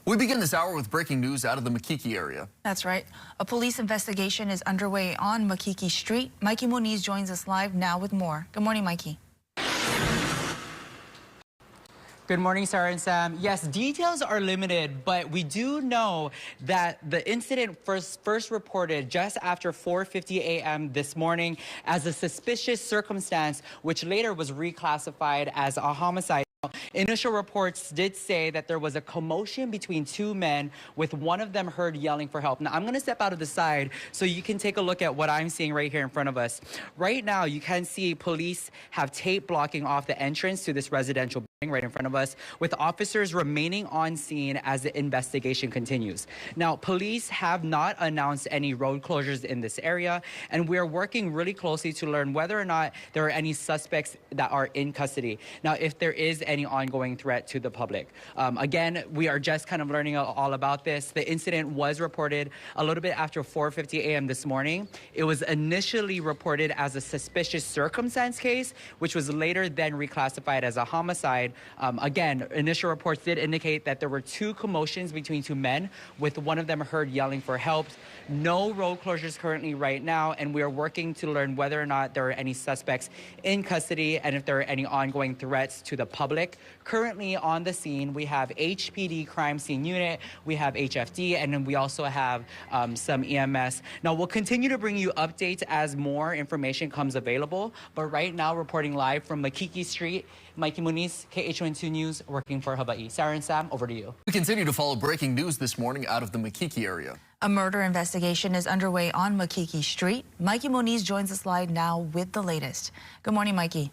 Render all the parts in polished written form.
We begin this hour with breaking news out of the Makiki area. That's right. A police investigation is underway on Makiki Street. Mikey Moniz joins us live now with more. Good morning, Mikey. Good morning, Sarah and Sam. Yes, details are limited, but we do know that the incident first reported just after 4:50 a.m. this morning as a suspicious circumstance, which later was reclassified as a homicide. Initial reports did say that there was a commotion between two men, with one of them heard yelling for help. Now, I'm going to step out of the side so you can take a look at what I'm seeing right here in front of us. Right now, you can see police have tape blocking off the entrance to this residential building right in front of us, with officers remaining on scene as the investigation continues. Now, police have not announced any road closures in this area, and we're working really closely to learn whether or not there are any suspects that are in custody. Now, if there is any ongoing threat to the public. Again, we are just kind of learning all about this. The incident was reported a little bit after 4:50 a.m. this morning. It was initially reported as a suspicious circumstance case, which was later then reclassified as a homicide. Again, initial reports did indicate that there were two commotions between two men, with one of them heard yelling for help. No road closures currently right now, and we are working to learn whether or not there are any suspects in custody and if there are any ongoing threats to the public. Currently on the scene, we have HPD crime scene unit, we have HFD, and then we also have some EMS. Now, we'll continue to bring you updates as more information comes available, but right now, reporting live from Makiki Street, Mikey Moniz, KHON2 News, working for Hawaii. Sarah and Sam, over to you. We continue to follow breaking news this morning out of the Makiki area. A murder investigation is underway on Makiki Street. Mikey Moniz joins us live now with the latest. Good morning, Mikey.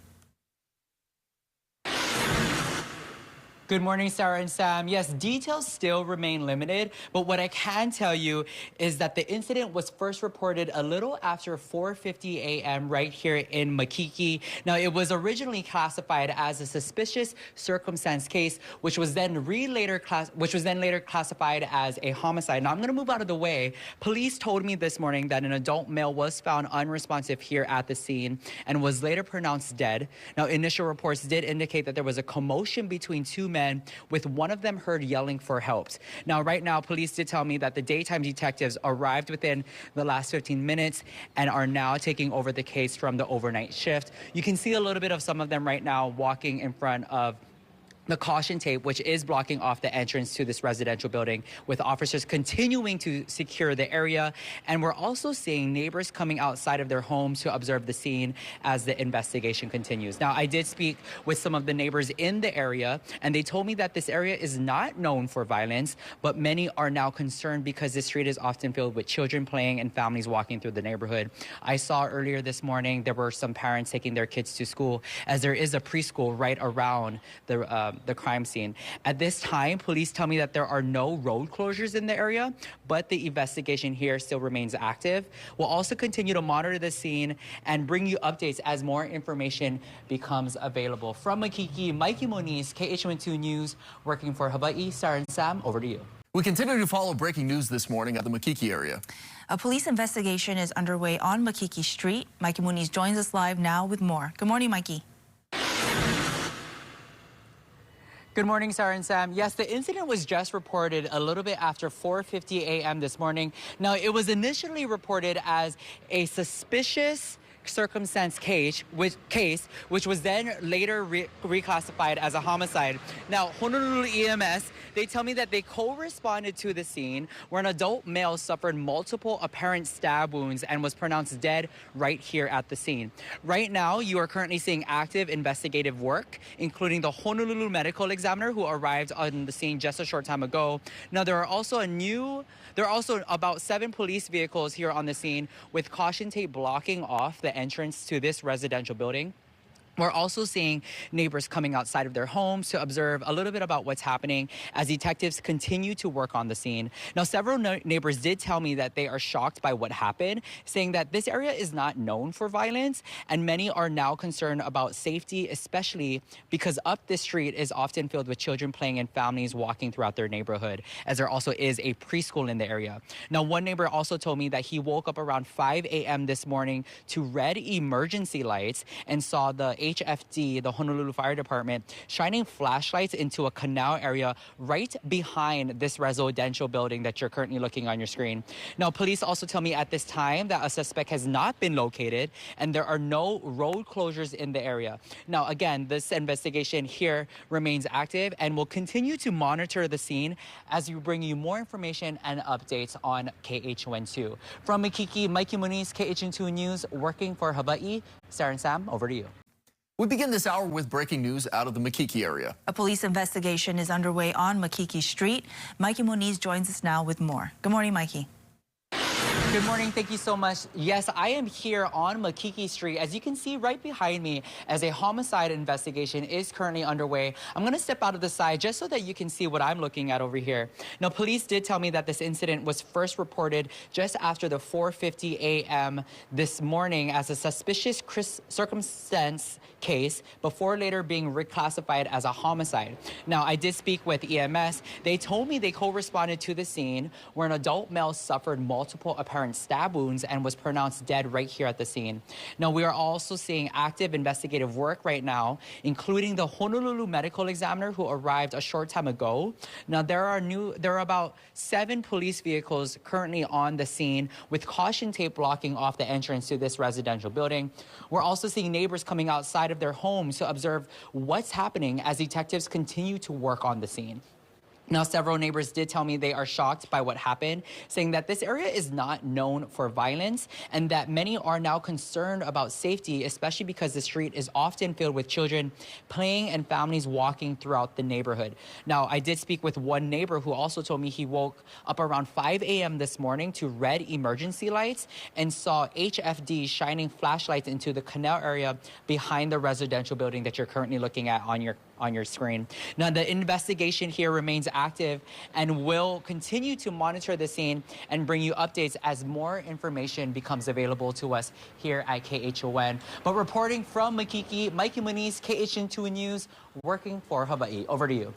Good morning, Sarah and Sam. Yes, details still remain limited, but what I can tell you is that the incident was first reported a little after 4:50 a.m. right here in Makiki. Now, it was originally classified as a suspicious circumstance case, which was then later classified as a homicide. Now, I'm going to move out of the way. Police told me this morning that an adult male was found unresponsive here at the scene and was later pronounced dead. Now, initial reports did indicate that there was a commotion between two men, with one of them heard yelling for help. Now, right now, police did tell me that the daytime detectives arrived within the last 15 minutes and are now taking over the case from the overnight shift. You can see a little bit of some of them right now walking in front of the caution tape, which is blocking off the entrance to this residential building, with officers continuing to secure the area. And we're also seeing neighbors coming outside of their homes to observe the scene as the investigation continues. Now, I did speak with some of the neighbors in the area, and they told me that this area is not known for violence, but many are now concerned because this street is often filled with children playing and families walking through the neighborhood. I saw earlier this morning there were some parents taking their kids to school, as there is a preschool right around the crime scene. At this time, police tell me that there are no road closures in the area, but the investigation here still remains active. We'll also continue to monitor the scene and bring you updates as more information becomes available. From Makiki, Mikey Moniz, KHON2 News, working for Hawaii. Sarah and Sam, over to you. We continue to follow breaking news this morning at the Makiki area. A police investigation is underway on Makiki Street. Mikey Moniz joins us live now with more. Good morning, Mikey. Good morning, Sarah and Sam. Yes, the incident was just reported a little bit after 4:50 a.m. this morning. Now, it was initially reported as a suspicious circumstance case, which was then later reclassified as a homicide. Now, Honolulu EMS, they tell me that they co-responded to the scene where an adult male suffered multiple apparent stab wounds and was pronounced dead right here at the scene. Right now, you are currently seeing active investigative work, including the Honolulu medical examiner who arrived on the scene just a short time ago. Now, there are also about 7 police vehicles here on the scene, with caution tape blocking off the entrance to this residential building. We're also seeing neighbors coming outside of their homes to observe a little bit about what's happening as detectives continue to work on the scene. Now, several neighbors did tell me that they are shocked by what happened, saying that this area is not known for violence, and many are now concerned about safety, especially because up this street is often filled with children playing and families walking throughout their neighborhood, as there also is a preschool in the area. Now, one neighbor also told me that he woke up around 5 a.m. this morning to red emergency lights and saw the HFD, the Honolulu Fire Department, shining flashlights into a canal area right behind this residential building that you're currently looking on your screen. Now, police also tell me at this time that a suspect has not been located and there are no road closures in the area. Now, again, this investigation here remains active and will continue to monitor the scene as we bring you more information and updates on KHON2. From Makiki, Mikey Muniz, KHON2 News, working for Hawaii. Sarah and Sam, over to you. We begin this hour with breaking news out of the Makiki area. A police investigation is underway on Makiki Street. Mikey Muniz joins us now with more. Good morning, Mikey. Good morning. Thank you so much. Yes, I am here on Makiki Street. As you can see right behind me, as a homicide investigation is currently underway. I'm going to step out of the side just so that you can see what I'm looking at over here. Now, police did tell me that this incident was first reported just after the 4:50 a.m. this morning as a suspicious circumstance case before later being reclassified as a homicide. Now, I did speak with EMS. They told me they co-responded to the scene where an adult male suffered multiple apparent stab wounds and was pronounced dead right here at the scene. Now, we are also seeing active investigative work right now, including the Honolulu medical examiner who arrived a short time ago. Now, there are about 7 police vehicles currently on the scene with caution tape blocking off the entrance to this residential building. We're also seeing neighbors coming outside of their homes to observe what's happening as detectives continue to work on the scene. Now, several neighbors did tell me they are shocked by what happened, saying that this area is not known for violence and that many are now concerned about safety, especially because the street is often filled with children playing and families walking throughout the neighborhood. Now, I did speak with one neighbor who also told me he woke up around 5 a.m. this morning to red emergency lights and saw HFD shining flashlights into the canal area behind the residential building that you're currently looking at on your screen. Now, the investigation here remains active and will continue to monitor the scene and bring you updates as more information becomes available to us here at KHON. But reporting from Makiki, Mikey Muniz, KHON2 News, working for Hawaii. Over to you.